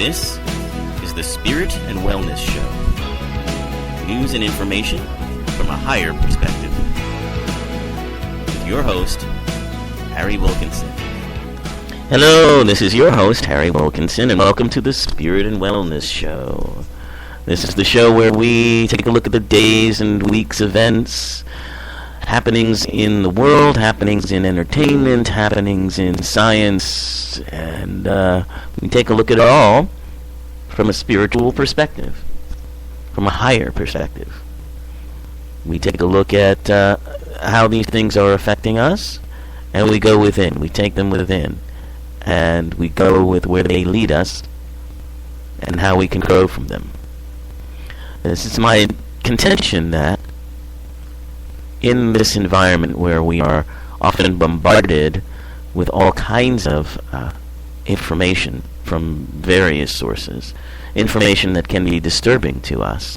This is the Spirit and Wellness Show. News and information from a higher perspective. With your host, Harry Wilkinson. Hello, this is your host, Harry Wilkinson, and welcome to the Spirit and Wellness Show. This is the show where we take a look at the days and weeks events, happenings in the world, happenings in entertainment, happenings in science, and we take a look at it all from a spiritual perspective, from a higher perspective. We take a look at how these things are affecting us, and we go within. We take them within, and we go with where they lead us and how we can grow from them. This is my contention that in this environment where we are often bombarded with all kinds of information from various sources, information that can be disturbing to us,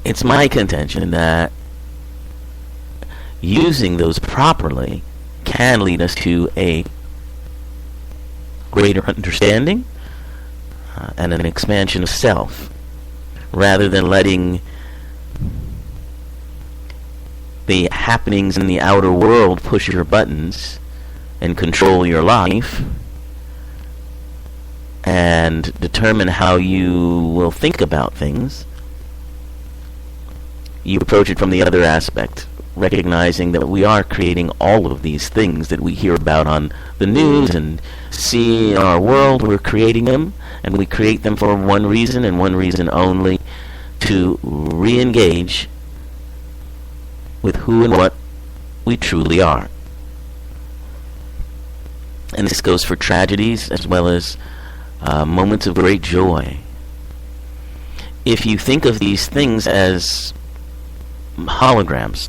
it's my contention that using those properly can lead us to a greater understanding and an expansion of self, rather than letting the happenings in the outer world push your buttons and control your life and determine how you will think about things. You approach it from the other aspect, recognizing that we are creating all of these things that we hear about on the news and see in our world. We're creating them, and we create them for one reason and one reason only: to re-engage with who and what we truly are. And this goes for tragedies as well as moments of great joy. If you think of these things as holograms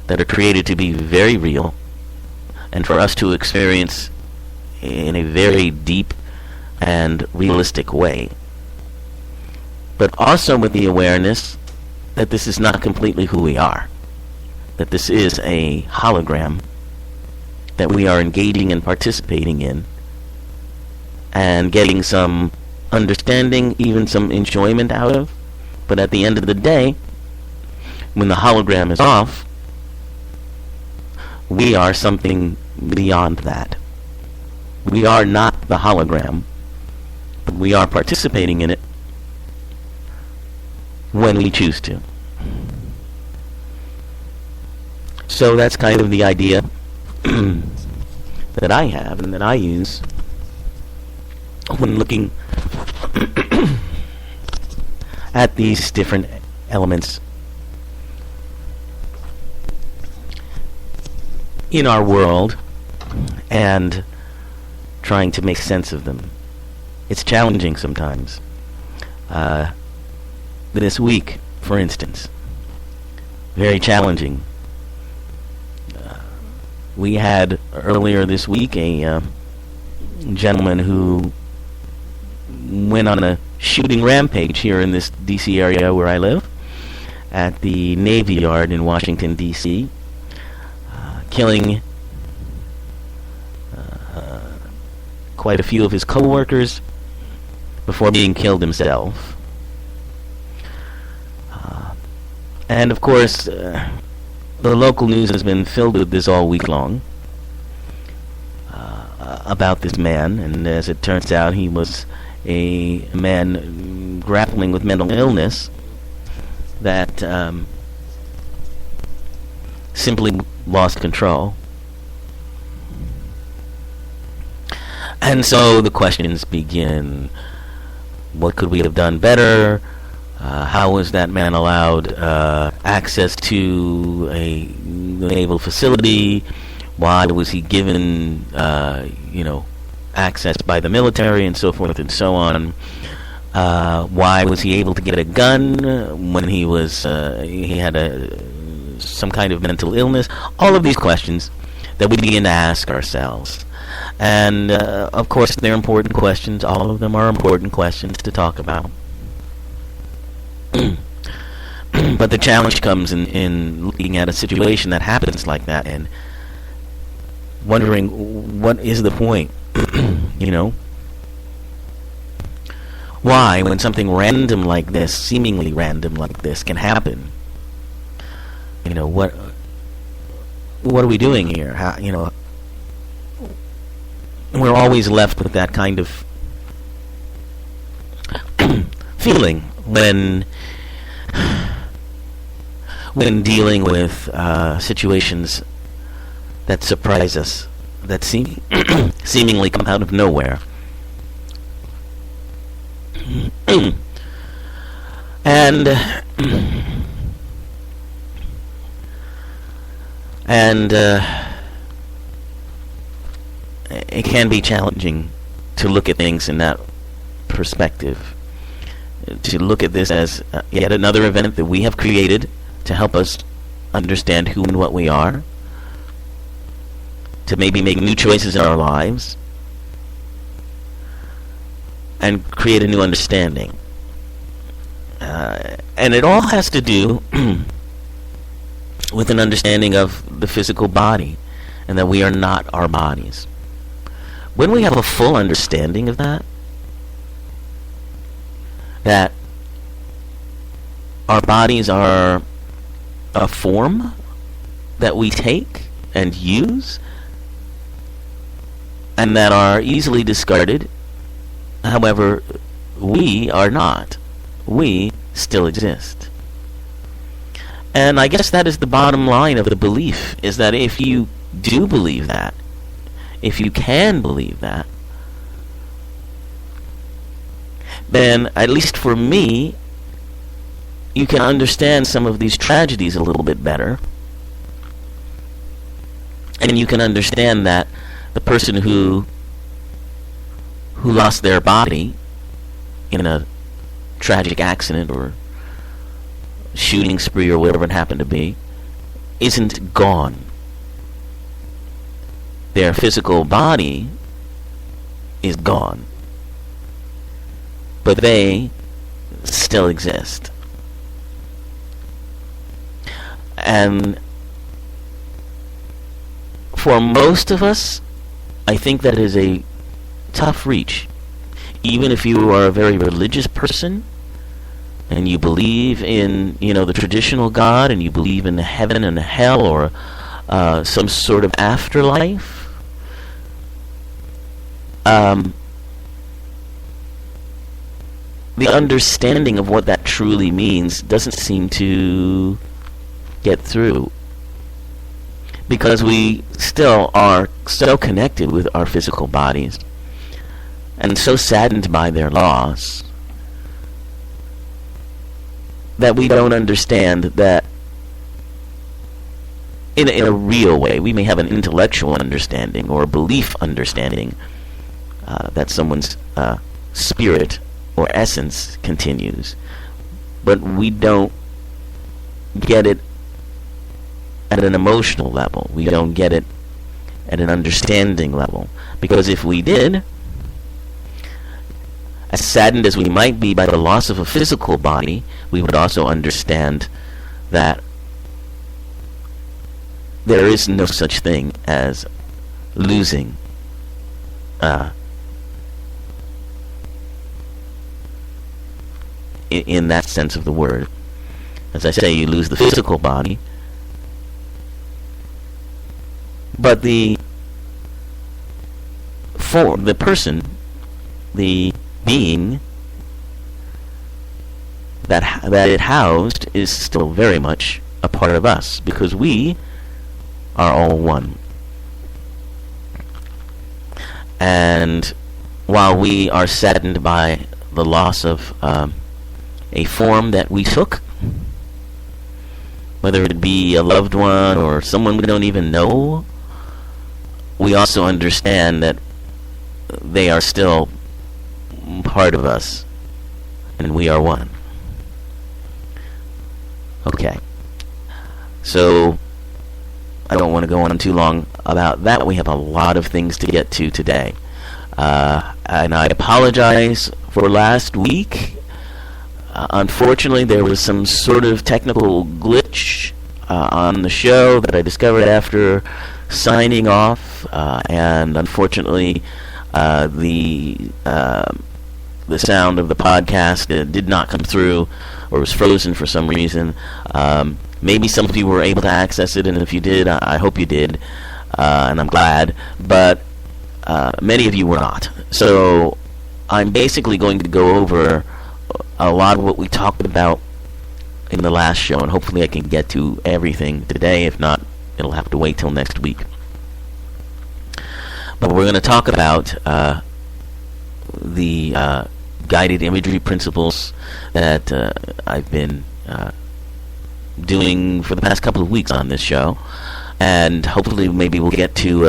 that are created to be very real and for us to experience in a very deep and realistic way, but also with the awareness that this is not completely who we are, that this is a hologram that we are engaging and participating in and getting some understanding, even some enjoyment out of. But at the end of the day, when the hologram is off, we are something beyond that. We are not the hologram, but we are participating in it when we choose to. So that's kind of the idea that I have and that I use when looking at these different elements in our world and trying to make sense of them. It's challenging sometimes. This week, for instance, very challenging. We had earlier this week a gentleman who went on a shooting rampage here in this D.C. area where I live, at the Navy Yard in Washington, D.C., killing quite a few of his co-workers before being killed himself. And of course, the local news has been filled with this all week long about this man, and as it turns out, he was a man grappling with mental illness that simply lost control. And so the questions begin. What could we have done better? How was that man allowed access to a naval facility? Why was he given, access by the military, and so forth and so on? Why was he able to get a gun when he had some kind of mental illness? All of these questions that we begin to ask ourselves. And, of course, they're important questions. All of them are important questions to talk about. But the challenge comes in looking at a situation that happens like that and wondering what is the point. You know, why, when something random like this, seemingly random like this, can happen? You know, what are we doing here? How, you know, we're always left with that kind of feeling when dealing with situations that surprise us, that seemingly come out of nowhere. And it can be challenging to look at things in that perspective, to look at this as yet another event that we have created to help us understand who and what we are, to maybe make new choices in our lives, and create a new understanding. And it all has to do with an understanding of the physical body, and that we are not our bodies. When we have a full understanding of that our bodies are a form that we take and use, and that are easily discarded. However, we are not. We still exist. And I guess that is the bottom line of the belief, is that if you do believe that, if you can believe that, then, at least for me, you can understand some of these tragedies a little bit better. And you can understand that the person who lost their body in a tragic accident or shooting spree or whatever it happened to be isn't gone. Their physical body is gone, but they still exist. And for most of us, I think that is a tough reach. Even if you are a very religious person and you believe in, the traditional God, and you believe in heaven and hell, or some sort of afterlife, the understanding of what that truly means doesn't seem to get through, because we still are so connected with our physical bodies and so saddened by their loss that we don't understand that in a real way. We may have an intellectual understanding or a belief understanding that someone's spirit or essence continues, but we don't get it at an emotional level. We don't get it at an understanding level, because if we did, as saddened as we might be by the loss of a physical body, we would also understand that there is no such thing as losing in that sense of the word. As I say, you lose the physical body, but the person, the being that it housed, is still very much a part of us, because we are all one. And while we are saddened by the loss of a form that we took, whether it be a loved one or someone we don't even know, we also understand that they are still part of us, and we are one. Okay. So, I don't want to go on too long about that. We have a lot of things to get to today. And I apologize for last week. Unfortunately, there was some sort of technical glitch on the show that I discovered after signing off, and unfortunately, the sound of the podcast did not come through, or was frozen for some reason. Maybe some of you were able to access it, and if you did, I hope you did, and I'm glad, but many of you were not. So I'm basically going to go over a lot of what we talked about in the last show, and hopefully I can get to everything today. If not, it'll have to wait till next week. But we're going to talk about the guided imagery principles that I've been doing for the past couple of weeks on this show, and hopefully maybe we'll get to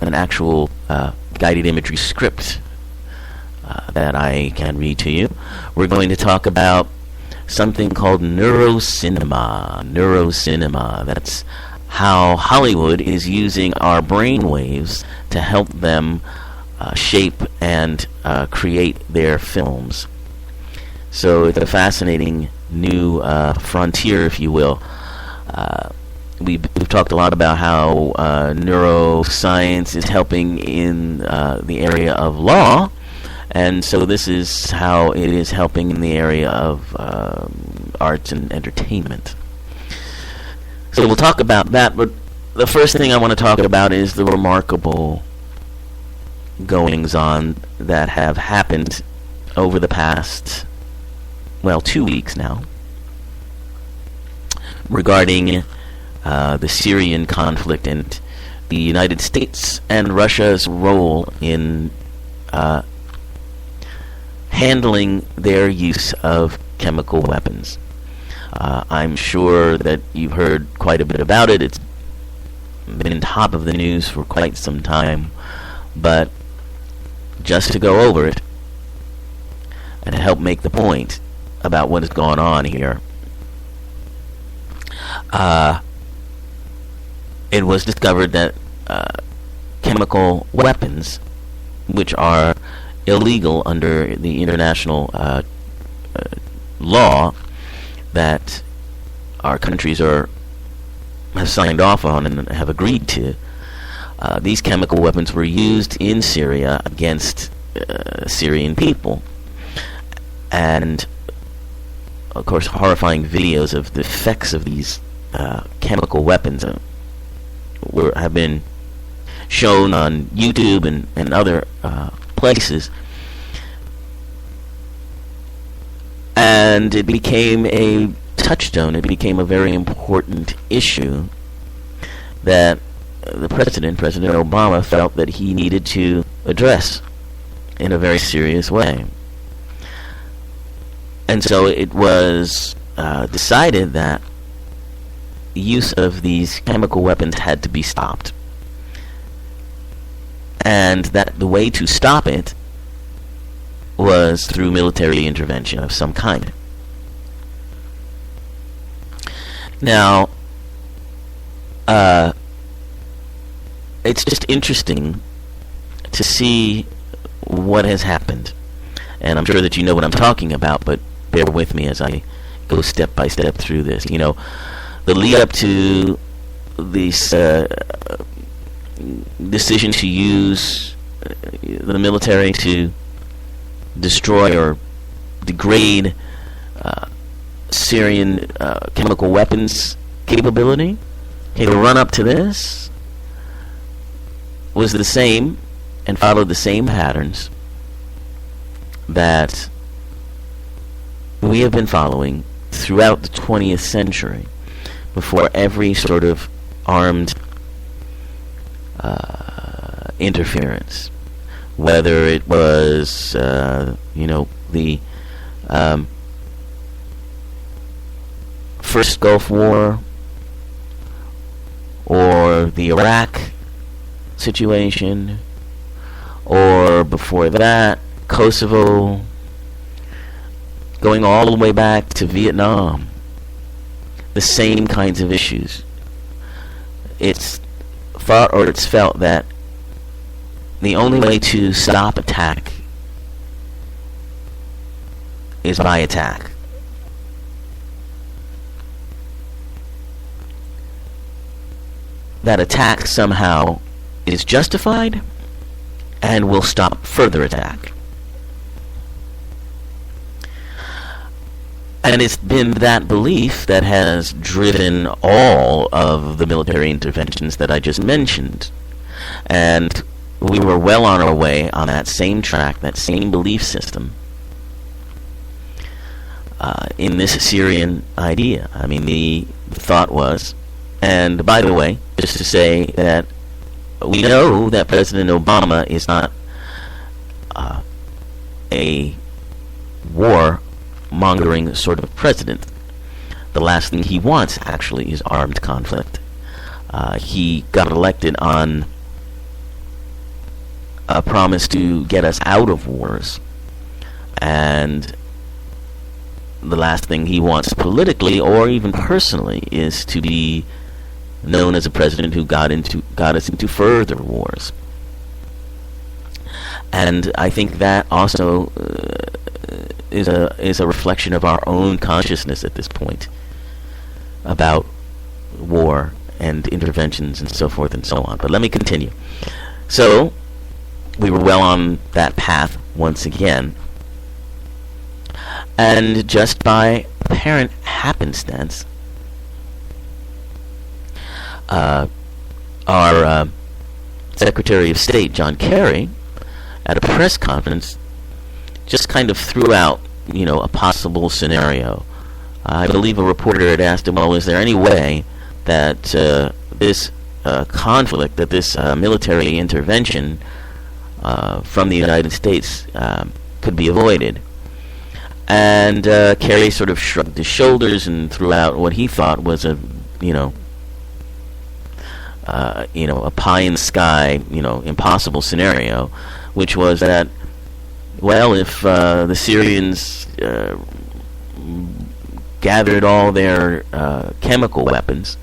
an actual guided imagery script that I can read to you. We're going to talk about something called neurocinema. Neurocinema. That's how Hollywood is using our brain waves to help them shape and create their films. So it's a fascinating new frontier, if you will. We've talked a lot about how neuroscience is helping in the area of law, and so this is how it is helping in the area of arts and entertainment. So we'll talk about that, but the first thing I want to talk about is the remarkable goings-on that have happened over the past, 2 weeks now, regarding the Syrian conflict and the United States and Russia's role in handling their use of chemical weapons. I'm sure that you've heard quite a bit about it. It's been top of the news for quite some time, but just to go over it and help make the point about what has gone on here, it was discovered that chemical weapons, which are illegal under the international law that our countries have signed off on and have agreed to, these chemical weapons were used in Syria against Syrian people. And, of course, horrifying videos of the effects of these chemical weapons have been shown on YouTube and other places. And it became a touchstone. It became a very important issue that the President Obama, felt that he needed to address in a very serious way. And so it was decided that the use of these chemical weapons had to be stopped, and that the way to stop it was through military intervention of some kind. Now, it's just interesting to see what has happened, and I'm sure that you know what I'm talking about, but bear with me as I go step by step through this. The lead up to this decision to use the military to destroy or degrade Syrian chemical weapons capability. The run up to this was the same and followed the same patterns that we have been following throughout the 20th century before every sort of armed interference, whether it was the first Gulf War or the Iraq situation, or before that Kosovo, going all the way back to Vietnam. The same kinds of issues. It's thought or it's felt that the only way to stop attack is by attack. that attack somehow is justified and will stop further attack. And it's been that belief that has driven all of the military interventions that I just mentioned. And we were well on our way on that same track, that same belief system, in this Syrian idea. I mean, the thought was, and by the way, just to say that we know that President Obama is not a war-mongering sort of president. The last thing he wants, actually, is armed conflict. He got elected on a promise to get us out of wars, and the last thing he wants politically or even personally is to be known as a president who got us into further wars. And I think that also is a reflection of our own consciousness at this point about war and interventions and so forth and so on. But let me continue. So we were well on that path once again, and just by apparent happenstance, our Secretary of State, John Kerry, at a press conference, just kind of threw out, a possible scenario. I believe a reporter had asked him, well, is there any way that this conflict, that this military intervention from the United States could be avoided? And Kerry sort of shrugged his shoulders and threw out what he thought was a pie in the sky, impossible scenario, which was that, well, if the Syrians gathered all their chemical weapons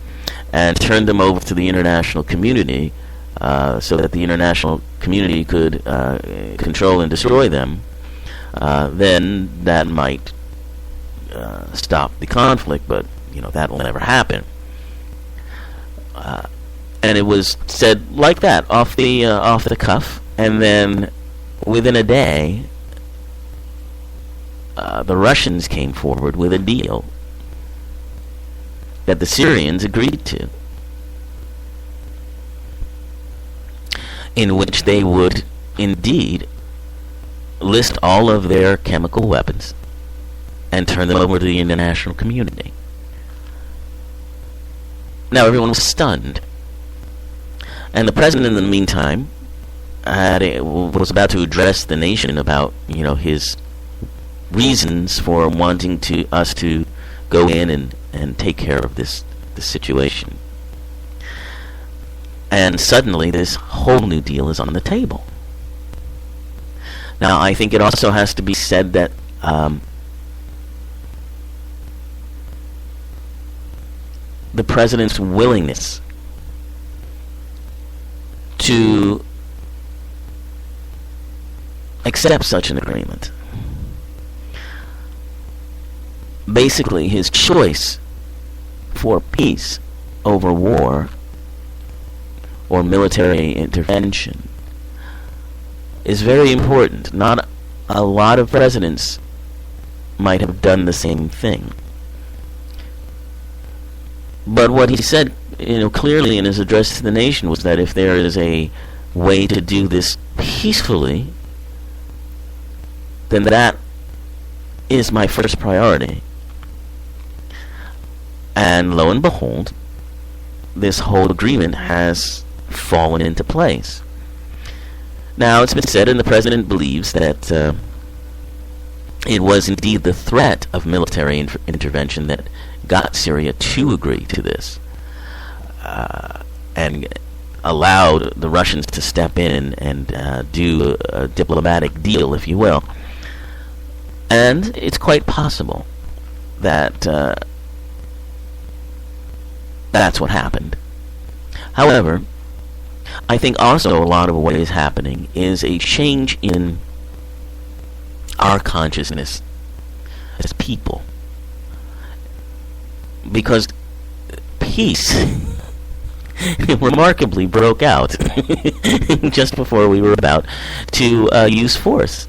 and turned them over to the international community, so that the international community could control and destroy them, then that might stop the conflict, but that will never happen. And it was said like that, off the cuff, and then within a day, the Russians came forward with a deal that the Syrians agreed to, in which they would indeed list all of their chemical weapons and turn them over to the international community. Now everyone was stunned, and the president, in the meantime, was about to address the nation about his reasons for wanting us to go in and take care of this situation. And suddenly this whole new deal is on the table. Now, I think it also has to be said that the president's willingness to accept such an agreement, basically his choice for peace over war or military intervention, is very important. Not a lot of presidents might have done the same thing. But what he said, clearly in his address to the nation was that if there is a way to do this peacefully, then that is my first priority. And lo and behold, this whole agreement has fallen into place. Now, it's been said, and the president believes, that it was indeed the threat of military intervention that got Syria to agree to this, and allowed the Russians to step in and do a diplomatic deal, if you will. And it's quite possible that that's what happened. However, I think also a lot of what is happening is a change in our consciousness as people. Because peace remarkably broke out just before we were about to use force.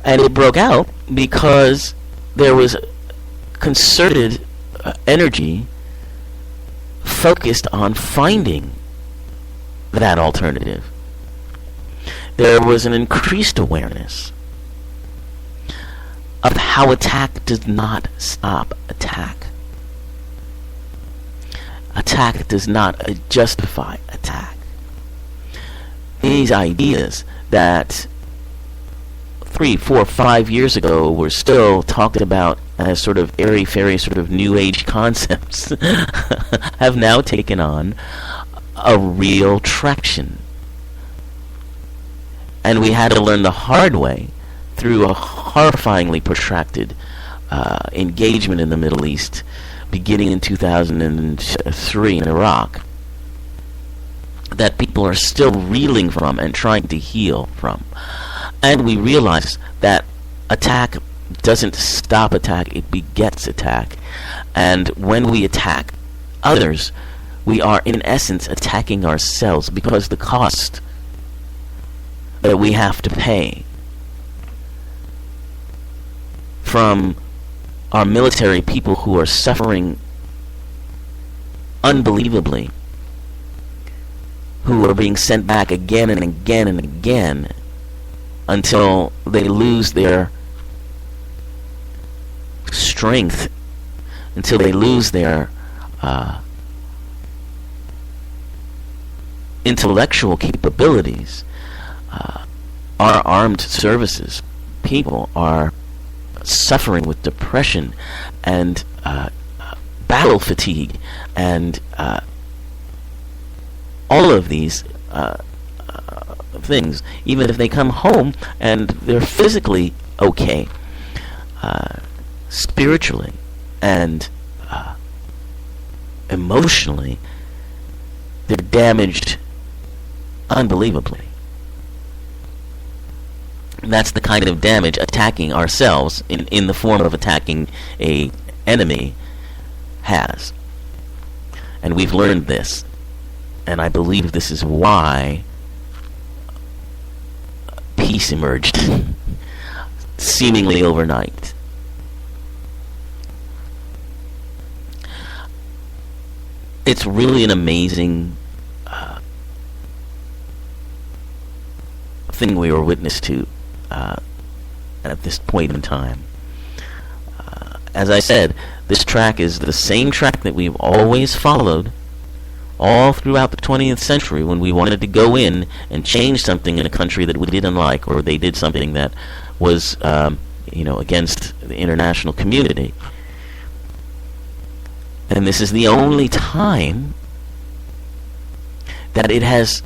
And it broke out because there was concerted energy focused on finding that alternative. There was an increased awareness of how attack does not stop attack. Attack does not justify attack. These ideas that 3, 4, 5 years ago were still talked about as sort of airy-fairy, sort of new age concepts have now taken on a real traction. And we had to learn the hard way through a horrifyingly protracted engagement in the Middle East, beginning in 2003 in Iraq, that people are still reeling from and trying to heal from. And we realize that attack doesn't stop attack, it begets attack. And when we attack others, we are in essence attacking ourselves, because the cost that we have to pay from our military people who are suffering unbelievably, who are being sent back again and again and again until they lose their strength, until they lose their intellectual capabilities. Our armed services people are suffering with depression and battle fatigue and all of these things, even if they come home and they're physically okay, spiritually and emotionally, they're damaged unbelievably. That's the kind of damage attacking ourselves in the form of attacking a enemy has. And we've learned this. And I believe this is why peace emerged seemingly overnight. It's really an amazing thing we were witness to at this point in time. As I said, this track is the same track that we've always followed all throughout the 20th century when we wanted to go in and change something in a country that we didn't like, or they did something that was against the international community. And this is the only time that it has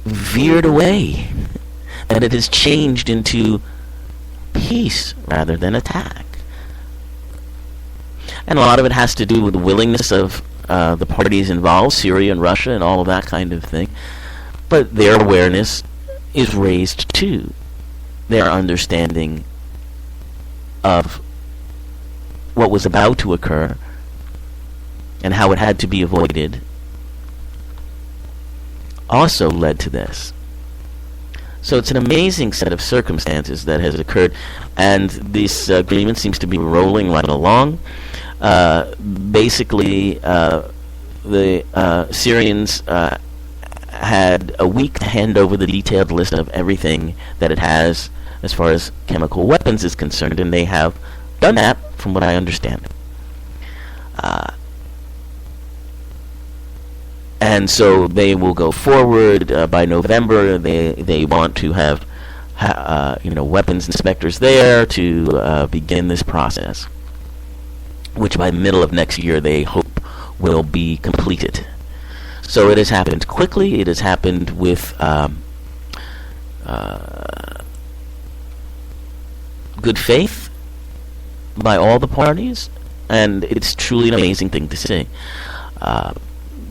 veered away, that it has changed into peace rather than attack. And a lot of it has to do with the willingness of the parties involved, Syria and Russia and all of that kind of thing. But their awareness is raised too. Their understanding of what was about to occur and how it had to be avoided also led to this. So it's an amazing set of circumstances that has occurred, and this agreement seems to be rolling right along. Basically, the Syrians had a week to hand over the detailed list of everything that it has as far as chemical weapons is concerned, and they have done that, from what I understand. And so they will go forward by November. They want to have weapons inspectors there to begin this process, which by the middle of next year they hope will be completed. So it has happened quickly. It has happened with good faith by all the parties, and it's truly an amazing thing to see.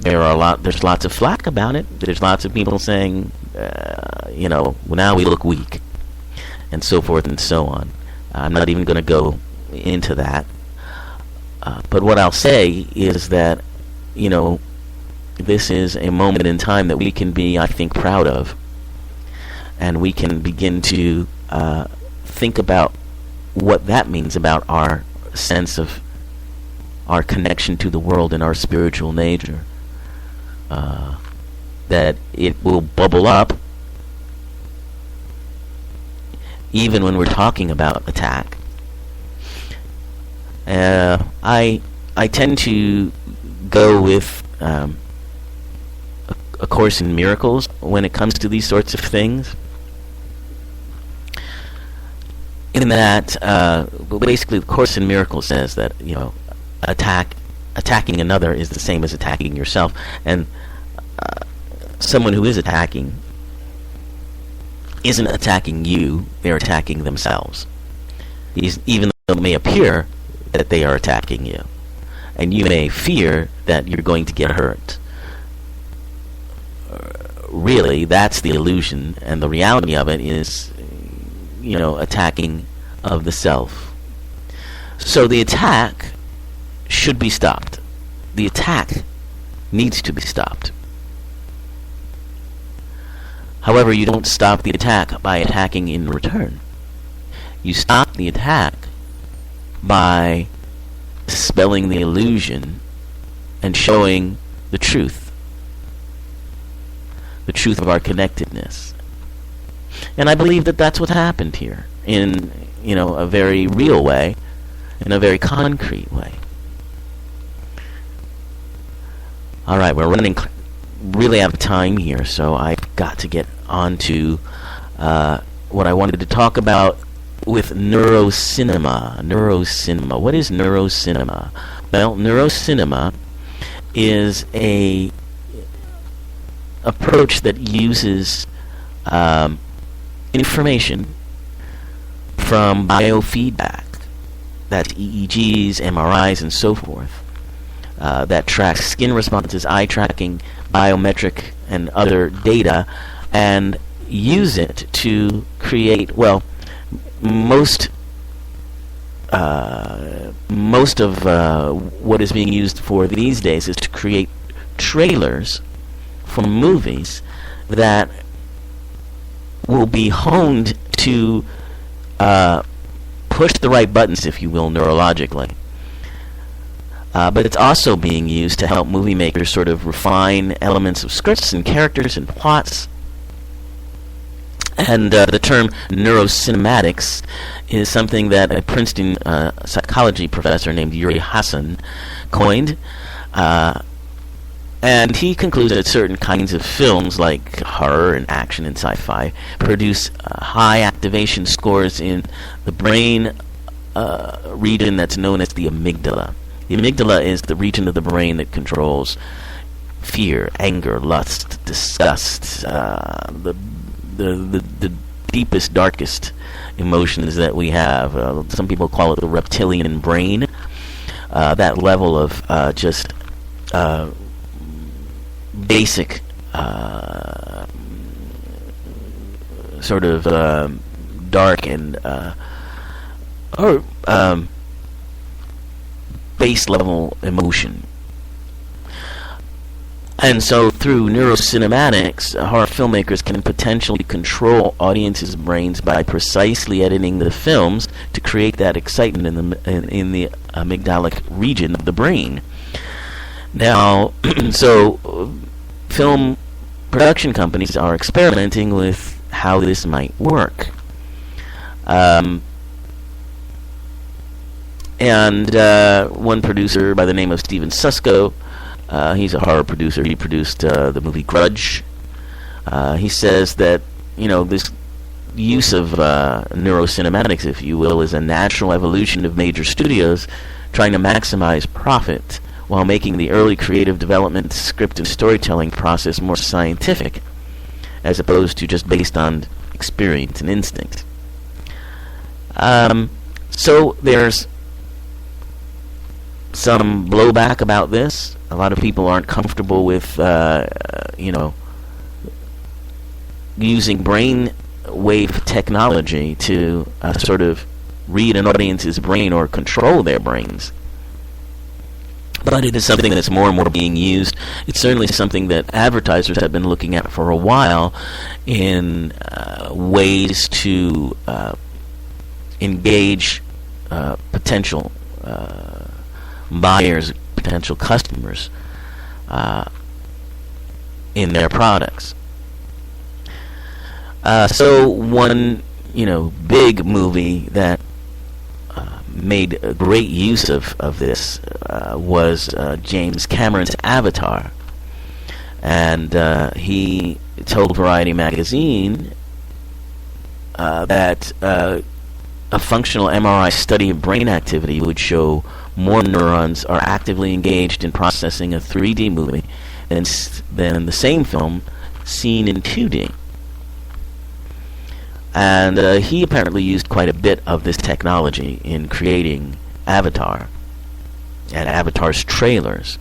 There's lots of flack about it. There's lots of people saying, now we look weak, and so forth and so on. I'm not even going to go into that. But what I'll say is that, this is a moment in time that we can be, I think, proud of. And we can begin to think about what that means about our sense of our connection to the world and our spiritual nature. That it will bubble up even when we're talking about attack. I tend to go with A Course in Miracles when it comes to these sorts of things. In that, basically, the Course in Miracles says that attacking another is the same as attacking yourself, and someone who is attacking isn't attacking you; they're attacking themselves. Even though it may appear that they are attacking you, and you may fear that you're going to get hurt. Really, that's the illusion, and the reality of it is, attacking of the self. So the attack should be stopped. The attack needs to be stopped. However, you don't stop the attack by attacking in return. You stop the attack by dispelling the illusion and showing the truth of our connectedness. And I believe that that's what happened here in, a very real way, in a very concrete way. All right, we're running really out of time here, so I've got to get on to what I wanted to talk about with neurocinema. Neurocinema. What is neurocinema? Well, neurocinema is a approach that uses information from biofeedback, that's EEGs, MRIs, and so forth, that tracks skin responses, eye tracking, biometric, and other data, and use it to create, most of what is being used for these days is to create trailers for movies that will be honed to push the right buttons, if you will, neurologically. But it's also being used to help movie makers sort of refine elements of scripts and characters and plots. And the term neurocinematics is something that a Princeton psychology professor named Yuri Hassan coined. And he concludes that certain kinds of films, like horror and action and sci-fi, produce high activation scores in the brain region that's known as the amygdala. The amygdala is the region of the brain that controls fear, anger, lust, disgust, the deepest, darkest emotions that we have. Some people call it the reptilian brain. That level of just basic sort of dark and base level emotion. And so through neurocinematics, horror filmmakers can potentially control audiences' brains by precisely editing the films to create that excitement in the amygdalic region of the brain. Now, so film production companies are experimenting with how this might work. And one producer by the name of Steven Susko, he's a horror producer. He produced the movie Grudge. He says that, this use of neurocinematics, if you will, is a natural evolution of major studios trying to maximize profit while making the early creative development, script, and storytelling process more scientific, as opposed to just based on experience and instinct. So there's some blowback about this. A lot of people aren't comfortable with, using brain wave technology to sort of read an audience's brain or control their brains. but it is something that's more and more being used. It's certainly something that advertisers have been looking at for a while in ways to engage potential buyers, potential customers in their products. So one, big movie that made a great use of this was James Cameron's Avatar. And he told Variety magazine that a functional MRI study of brain activity would show more neurons are actively engaged in processing a 3D movie than the same film seen in 2D. And he apparently used quite a bit of this technology in creating Avatar and Avatar's trailers.